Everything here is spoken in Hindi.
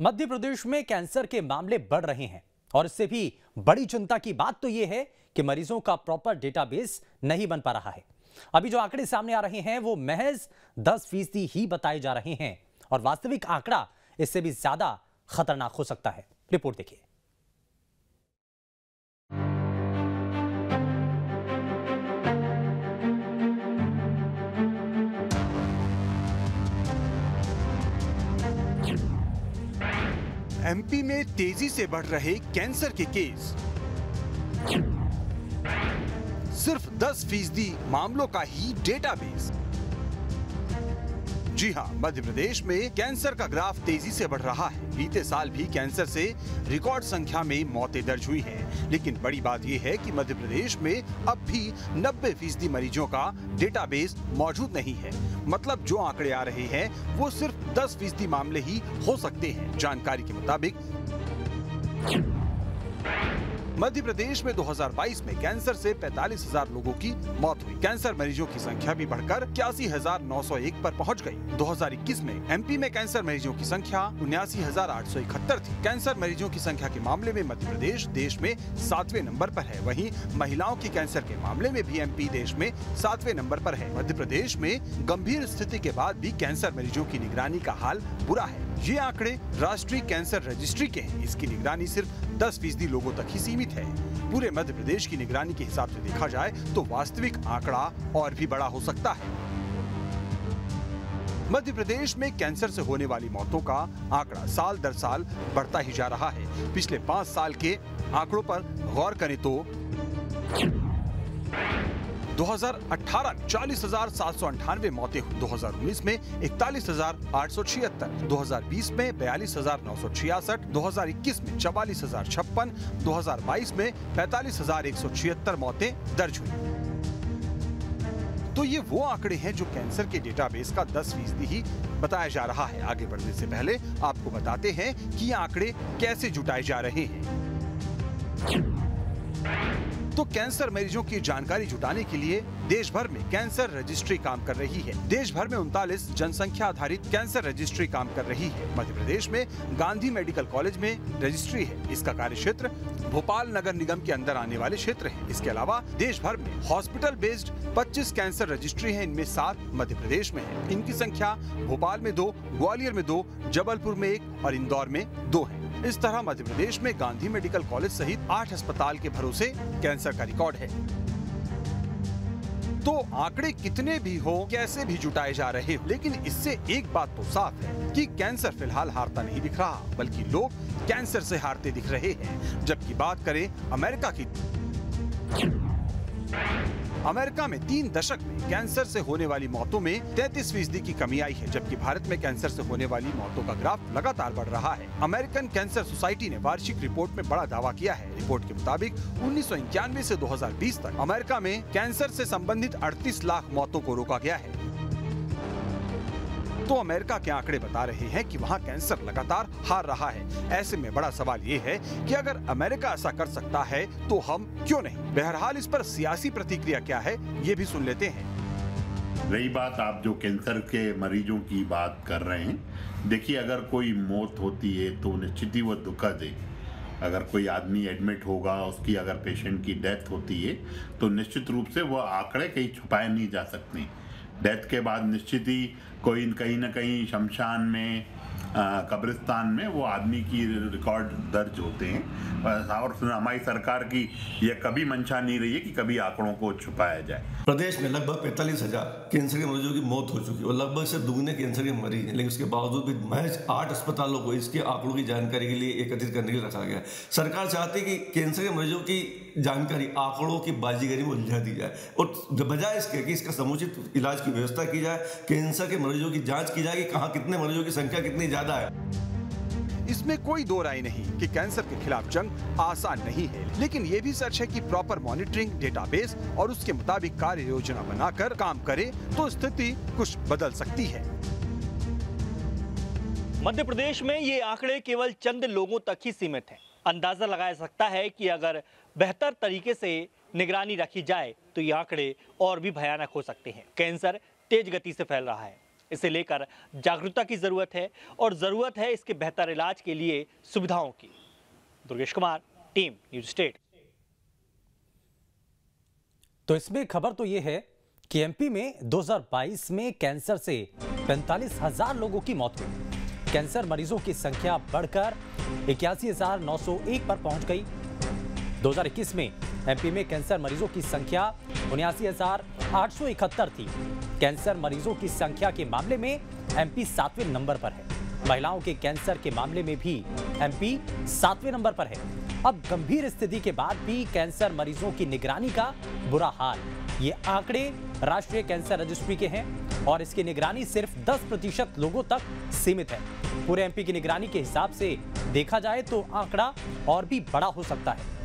मध्य प्रदेश में कैंसर के मामले बढ़ रहे हैं और इससे भी बड़ी चिंता की बात तो यह है कि मरीजों का प्रॉपर डेटाबेस नहीं बन पा रहा है। अभी जो आंकड़े सामने आ रहे हैं वो महज 10% ही बताए जा रहे हैं और वास्तविक आंकड़ा इससे भी ज्यादा खतरनाक हो सकता है। रिपोर्ट देखिए। एमपी में तेजी से बढ़ रहे कैंसर के केस। सिर्फ 10% मामलों का ही डेटाबेस। जी हां, मध्य प्रदेश में कैंसर का ग्राफ तेजी से बढ़ रहा है। बीते साल भी कैंसर से रिकॉर्ड संख्या में मौतें दर्ज हुई हैं, लेकिन बड़ी बात यह है कि मध्य प्रदेश में अब भी 90% मरीजों का डेटाबेस मौजूद नहीं है। मतलब जो आंकड़े आ रहे हैं वो सिर्फ 10% मामले ही हो सकते हैं। जानकारी के मुताबिक मध्य प्रदेश में 2022 में कैंसर से 45,000 लोगों की मौत हुई। कैंसर मरीजों की संख्या भी बढ़कर 81,901 पर पहुंच गई। 2021 में एमपी में कैंसर मरीजों की संख्या 79,871 थी। कैंसर मरीजों की संख्या के मामले में मध्य प्रदेश देश में 7वें नंबर पर है। वहीं महिलाओं की कैंसर के मामले में भी एमपी देश में 7वें नंबर पर है। मध्य प्रदेश में गंभीर स्थिति के बाद भी कैंसर मरीजों की निगरानी का हाल बुरा है। ये आंकड़े राष्ट्रीय कैंसर रजिस्ट्री के हैं। इसकी निगरानी सिर्फ 10% लोगों तक ही सीमित है। पूरे मध्य प्रदेश की निगरानी के हिसाब से देखा जाए तो वास्तविक आंकड़ा और भी बड़ा हो सकता है। मध्य प्रदेश में कैंसर से होने वाली मौतों का आंकड़ा साल दर साल बढ़ता ही जा रहा है। पिछले 5 साल के आंकड़ों पर गौर करें तो 2018 में 40,798 मौतें हुई, 2019 में 41,876, 2020 में 42,966, 2021 में 44,056, 2022 में 45,176 मौतें दर्ज हुई। तो ये वो आंकड़े हैं जो कैंसर के डेटाबेस का 10% ही बताया जा रहा है। आगे बढ़ने से पहले आपको बताते हैं कि ये आंकड़े कैसे जुटाए जा रहे हैं। तो कैंसर मरीजों की जानकारी जुटाने के लिए देश भर में कैंसर रजिस्ट्री काम कर रही है। देश भर में 39 जनसंख्या आधारित कैंसर रजिस्ट्री काम कर रही है। मध्य प्रदेश में गांधी मेडिकल कॉलेज में रजिस्ट्री है। इसका कार्य क्षेत्र भोपाल नगर निगम के अंदर आने वाले क्षेत्र है। इसके अलावा देश भर में हॉस्पिटल बेस्ड 25 कैंसर रजिस्ट्री है। इनमें 7 मध्य प्रदेश में है। इनकी संख्या भोपाल में 2, ग्वालियर में 2, जबलपुर में 1 और इंदौर में 2 है। इस तरह मध्य प्रदेश में गांधी मेडिकल कॉलेज सहित 8 अस्पताल के भरोसे कैंसर का रिकॉर्ड है। तो आंकड़े कितने भी हो, कैसे भी जुटाए जा रहे हो, लेकिन इससे एक बात तो साफ है कि कैंसर फिलहाल हारता नहीं दिख रहा, बल्कि लोग कैंसर से हारते दिख रहे हैं। जबकि बात करें अमेरिका की, अमेरिका में 3 दशक में कैंसर से होने वाली मौतों में 33% की कमी आई है, जबकि भारत में कैंसर से होने वाली मौतों का ग्राफ लगातार बढ़ रहा है। अमेरिकन कैंसर सोसाइटी ने वार्षिक रिपोर्ट में बड़ा दावा किया है। रिपोर्ट के मुताबिक 1991 से 2020 तक अमेरिका में कैंसर से संबंधित 38 लाख मौतों को रोका गया है। तो अमेरिका के आंकड़े बता रहे हैं कि वहां कैंसर लगातार हार रहा है। ऐसे में बड़ा सवाल ये है कि अगर अमेरिका ऐसा कर सकता है तो हम क्यों नहीं। बहरहाल इस पर सियासी प्रतिक्रिया क्या है ये भी सुन लेते हैं। रही बात आप जो कैंसर के मरीजों की बात कर रहे हैं, देखिए अगर कोई मौत होती है तो निश्चित ही वो दुखद है। अगर कोई आदमी एडमिट होगा, उसकी अगर पेशेंट की डेथ होती है तो निश्चित रूप से वो आंकड़े कहीं छुपाए नहीं जा सकते। डेथ के बाद निश्चित ही कोई कहीं ना कहीं शमशान में, कब्रिस्तान में वो आदमी की रिकॉर्ड दर्ज होते हैं। और हमारी सरकार की यह कभी मंशा नहीं रही है कि कभी आंकड़ों को छुपाया जाए। प्रदेश में लगभग 45,000 कैंसर के मरीजों की मौत हो चुकी है और लगभग से दुगने कैंसर के मरीज हैं, लेकिन उसके बावजूद भी महज 8 अस्पतालों को इसके आंकड़ों की जानकारी के लिए एकत्रित करने के लिए रखा गया। सरकार चाहती है कि कैंसर के मरीजों की जानकारी आंकड़ों की बाजीगरी में उलझा दी जाए और बजाय इसके कि इसका समुचित इलाज की व्यवस्था की जाए, कैंसर के मरीजों की जांच की जाए कि कहाँ कितने मरीजों की संख्या कितनी ज्यादा है। इसमें कोई दो राय नहीं कि कैंसर के खिलाफ जंग आसान नहीं है, लेकिन ये भी सच है कि प्रॉपर मॉनिटरिंग, डेटाबेस और उसके मुताबिक कार्य योजना बनाकर काम करे तो स्थिति कुछ बदल सकती है। मध्य प्रदेश में ये आंकड़े केवल चंद लोगों तक ही सीमित हैं। अंदाजा लगाया सकता है कि अगर बेहतर तरीके से निगरानी रखी जाए तो ये आंकड़े और भी भयानक हो सकते हैं। कैंसर तेज गति से फैल रहा है। इसे लेकर जागरूकता की जरूरत है और जरूरत है इसके बेहतर इलाज के लिए सुविधाओं की। Durgesh Kumar, team news state. तो इसमें खबर तो यह है कि एमपी में 2022 में कैंसर से 45,000 लोगों की मौत हुई। कैंसर मरीजों की संख्या बढ़कर 81,901 पर पहुंच गई। 2021 में एमपी में कैंसर मरीजों की संख्या 79,871 थी। कैंसर मरीजों की संख्या के मामले में एमपी 7वें नंबर पर है। महिलाओं के कैंसर के मामले में भी एमपी 7वें नंबर पर है। अब गंभीर स्थिति के बाद भी कैंसर मरीजों की निगरानी का बुरा हाल। ये आंकड़े राष्ट्रीय कैंसर रजिस्ट्री के हैं और इसकी निगरानी सिर्फ 10% लोगों तक सीमित है। पूरे एमपी की निगरानी के हिसाब से देखा जाए तो आंकड़ा और भी बड़ा हो सकता है।